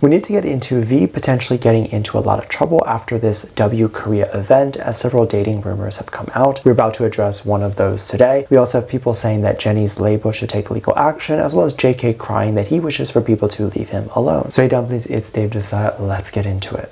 We need to get into V potentially getting into a lot of trouble after this W Korea event, as several dating rumors have come out. We're about to address one of those today. We also have people saying that Jennie's label should take legal action, as well as JK crying that he wishes for people to leave him alone. So hey Dumplings, it's Dave Disci. Let's get into it.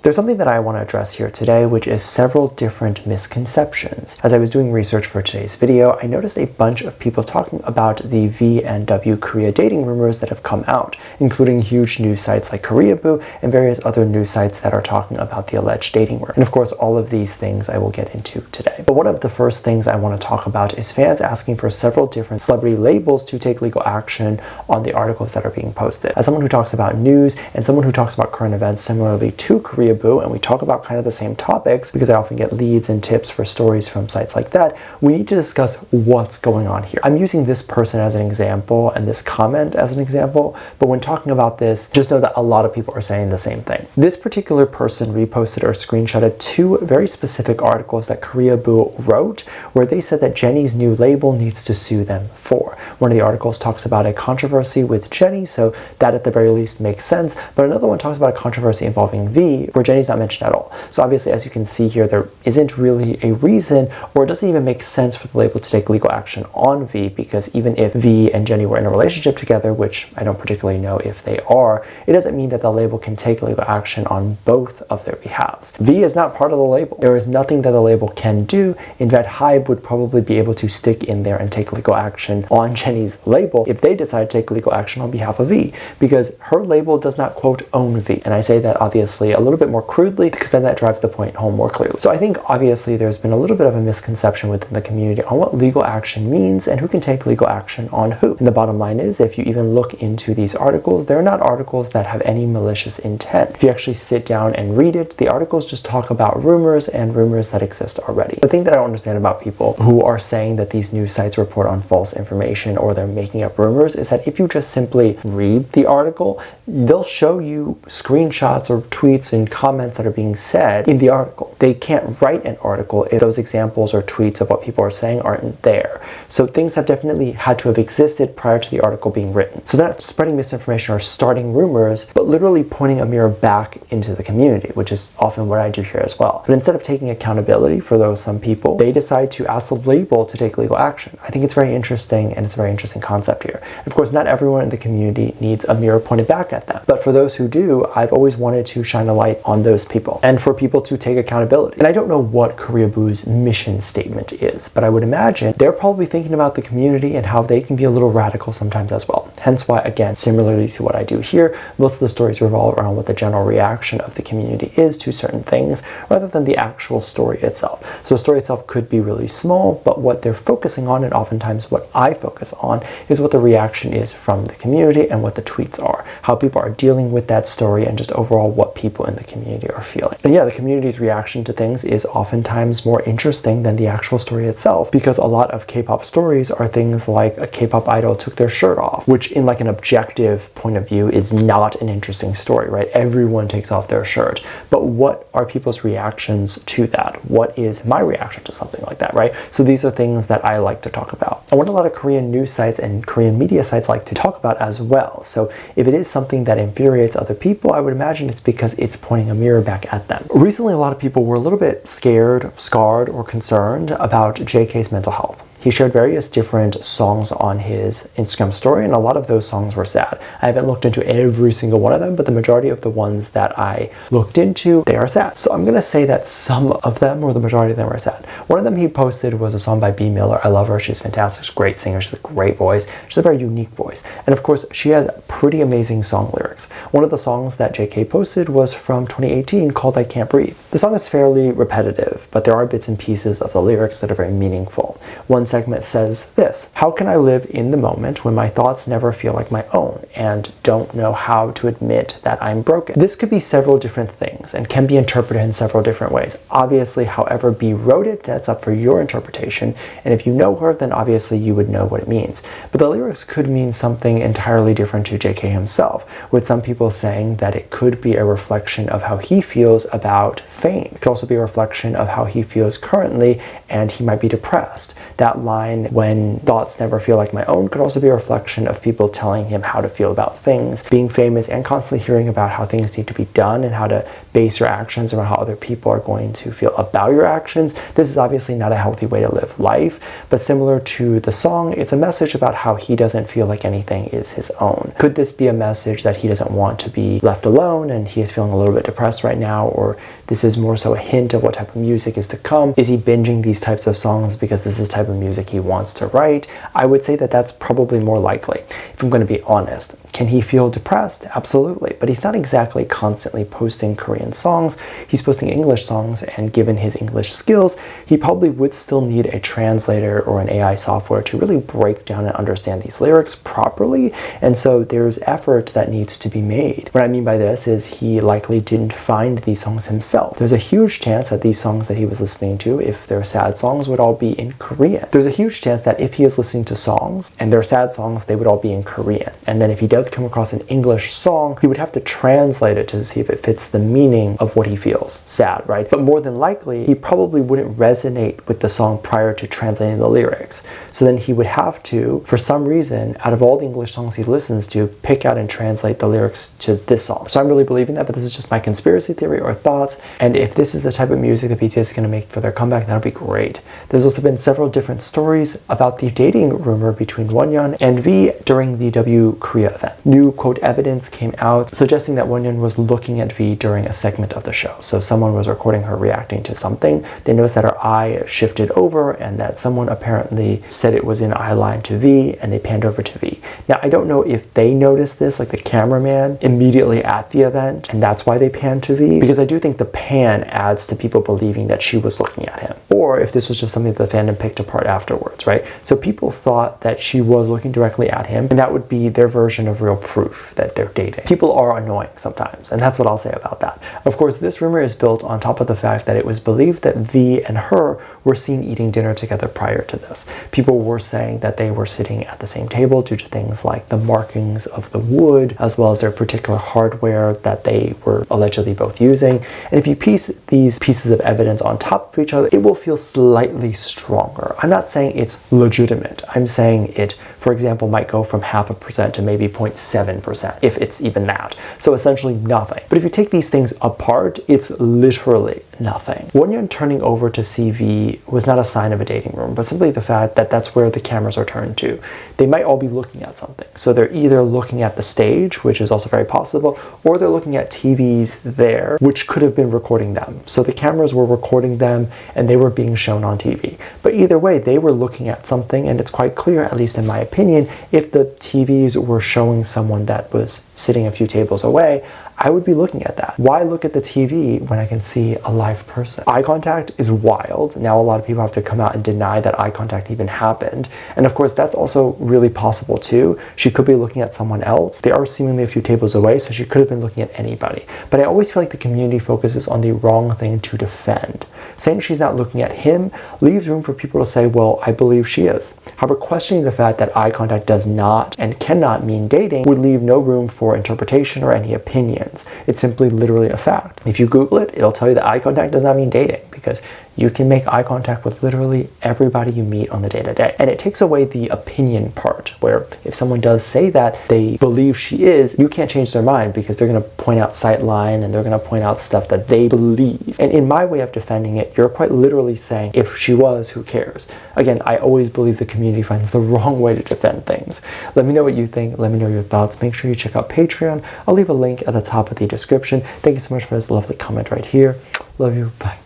There's something that I want to address here today, which is several different misconceptions. As I was doing research for today's video, I noticed a bunch of people talking about the V and W Korea dating rumors that have come out, including huge news sites like Koreaboo and various other news sites that are talking about the alleged dating rumor. And of course, all of these things I will get into today. But one of the first things I want to talk about is fans asking for several different celebrity labels to take legal action on the articles that are being posted. As someone who talks about news and someone who talks about current events similarly to Koreaboo, and we talk about kind of the same topics because I often get leads and tips for stories from sites like that, we need to discuss what's going on here. I'm using this person as an example and this comment as an example, but when talking about this, just know that a lot of people are saying the same thing. This particular person reposted or screenshotted two very specific articles that Koreaboo wrote, where they said that Jennie's new label needs to sue them for. One of the articles talks about a controversy with Jennie, so that at the very least makes sense, but another one talks about a controversy involving V, where Jennie's not mentioned at all. So obviously, as you can see here, there isn't really a reason, or it doesn't even make sense for the label to take legal action on V, because even if V and Jennie were in a relationship together, which I don't particularly know if they are, it doesn't mean that the label can take legal action on both of their behalves. V is not part of the label. There is nothing that the label can do. In fact, Hybe would probably be able to stick in there and take legal action on Jennie's label if they decide to take legal action on behalf of V, because her label does not, quote, own V. And I say that obviously a little bit more crudely, because then that drives the point home more clearly. So I think obviously there's been a little bit of a misconception within the community on what legal action means and who can take legal action on who. And the bottom line is, if you even look into these articles, they're not articles that have any malicious intent. If you actually sit down and read it, the articles just talk about rumors and rumors that exist already. The thing that I don't understand about people who are saying that these news sites report on false information or they're making up rumors is that if you just simply read the article, they'll show you screenshots or tweets and comments that are being said in the article. They can't write an article if those examples or tweets of what people are saying aren't there. So things have definitely had to have existed prior to the article being written. So they're not spreading misinformation or starting rumors, but literally pointing a mirror back into the community, which is often what I do here as well. But instead of taking accountability for some people, they decide to ask the label to take legal action. I think it's very interesting, and it's a very interesting concept here. Of course, not everyone in the community needs a mirror pointed back at them, but for those who do, I've always wanted to shine a light on those people and for people to take accountability. And I don't know what Koreaboo's mission statement is, but I would imagine they're probably thinking about the community and how they can be a little radical sometimes as well. Hence why, again, similarly to what I do here, most of the stories revolve around what the general reaction of the community is to certain things rather than the actual story itself. So the story itself could be really small, but what they're focusing on, and oftentimes what I focus on, is what the reaction is from the community and what the tweets are, how people are dealing with that story, and just overall what people in the community are feeling. And yeah, the community's reaction to things is oftentimes more interesting than the actual story itself, because a lot of K-pop stories are things like a K-pop idol took their shirt off, which in like an objective point of view is not an interesting story, right? Everyone takes off their shirt. But what are people's reactions to that? What is my reaction to something like that, right? So these are things that I like to talk about, and what a lot of Korean news sites and Korean media sites like to talk about as well. So if it is something that infuriates other people, I would imagine it's because it's pointing a mirror back at them. Recently, a lot of people were a little bit scared, scarred, or concerned about JK's mental health. He shared various different songs on his Instagram story, and a lot of those songs were sad. I haven't looked into every single one of them, but the majority of the ones that I looked into, they are sad. So I'm gonna say that some of them, or the majority of them, are sad. One of them he posted was a song by B. Miller. I love her. She's fantastic. She's a great singer. She's a great voice. She's a very unique voice. And of course, she has pretty amazing song lyrics. One of the songs that JK posted was from 2018 called I Can't Breathe. The song is fairly repetitive, but there are bits and pieces of the lyrics that are very meaningful. One segment says this: how can I live in the moment when my thoughts never feel like my own and don't know how to admit that I'm broken? This could be several different things and can be interpreted in several different ways. Obviously, however B wrote it, that's up for your interpretation, and if you know her, then obviously you would know what it means. But the lyrics could mean something entirely different to JK himself, with some people saying that it could be a reflection of how he feels about fame. It could also be a reflection of how he feels currently, and he might be depressed. That line, when thoughts never feel like my own, could also be a reflection of people telling him how to feel about things. Being famous and constantly hearing about how things need to be done and how to base your actions around how other people are going to feel about your actions. This is obviously not a healthy way to live life, but similar to the song, it's a message about how he doesn't feel like anything is his own. Could this be a message that he doesn't want to be left alone and he is feeling a little bit depressed right now, or this is more so a hint of what type of music is to come? Is he binging these types of songs because this is the type of music he wants to write? I would say that that's probably more likely, if I'm going to be honest. Can he feel depressed? Absolutely, but he's not exactly constantly posting Korean songs. He's posting English songs, and given his English skills, he probably would still need a translator or an AI software to really break down and understand these lyrics properly, and so there's effort that needs to be made. What I mean by this is he likely didn't find these songs himself. There's a huge chance that these songs that he was listening to, if they're sad songs, would all be in Korean. There's a huge chance that if he is listening to songs and they're sad songs, they would all be in Korean. And then if he does come across an English song, he would have to translate it to see if it fits the meaning of what he feels. Sad, right? But more than likely, he probably wouldn't resonate with the song prior to translating the lyrics. So then he would have to, for some reason, out of all the English songs he listens to, pick out and translate the lyrics to this song. So I'm really believing that, but this is just my conspiracy theory or thoughts. And if this is the type of music that BTS is going to make for their comeback, that'll be great. There's also been several different stories about the dating rumor between Wonyoung and V during the W Korea event. New, quote, evidence came out suggesting that Wonyoung was looking at V during a segment of the show. So someone was recording her reacting to something. They noticed that her eye shifted over and that someone apparently said it was in eye line to V, and they panned over to V. Now, I don't know if they noticed this, like the cameraman, immediately at the event, and that's why they panned to V, because I do think the pan adds to people believing that she was looking at him, or if this was just something that the fandom picked apart afterwards, right? So people thought that she was looking directly at him, and that would be their version of real proof that they're dating. People are annoying sometimes, and that's what I'll say about that. Of course, this rumor is built on top of the fact that it was believed that V and her were seen eating dinner together prior to this. People were saying that they were sitting at the same table due to things like the markings of the wood, as well as their particular hardware that they were allegedly both using. And if you piece these pieces of evidence on top of each other, it will feel slightly stronger. I'm not saying it's legitimate. I'm saying it, for example, might go from 0.5% to maybe 0.7%, if it's even that. So essentially nothing. But if you take these things apart, it's literally nothing. Wonyoung turning over to CV was not a sign of a dating room, but simply the fact that that's where the cameras are turned to. They might all be looking at something. So they're either looking at the stage, which is also very possible, or they're looking at TVs there, which could have been recording them. So the cameras were recording them and they were being shown on TV. But either way, they were looking at something, and it's quite clear, at least in my opinion, if the TVs were showing someone that was sitting a few tables away, I would be looking at that. Why look at the TV when I can see a live person? Eye contact is wild. Now a lot of people have to come out and deny that eye contact even happened. And of course, that's also really possible too. She could be looking at someone else. They are seemingly a few tables away, so she could have been looking at anybody. But I always feel like the community focuses on the wrong thing to defend. Saying she's not looking at him leaves room for people to say, well, I believe she is. However, questioning the fact that eye contact does not and cannot mean dating would leave no room for interpretation or any opinion. It's simply literally a fact. If you Google it, it'll tell you that eye contact does not mean dating, because you can make eye contact with literally everybody you meet on the day-to-day. And it takes away the opinion part, where if someone does say that they believe she is, you can't change their mind because they're going to point out sightline and they're going to point out stuff that they believe. And in my way of defending it, you're quite literally saying, if she was, who cares? Again, I always believe the community finds the wrong way to defend things. Let me know what you think. Let me know your thoughts. Make sure you check out Patreon. I'll leave a link at the top of the description. Thank you so much for this lovely comment right here. Love you. Bye.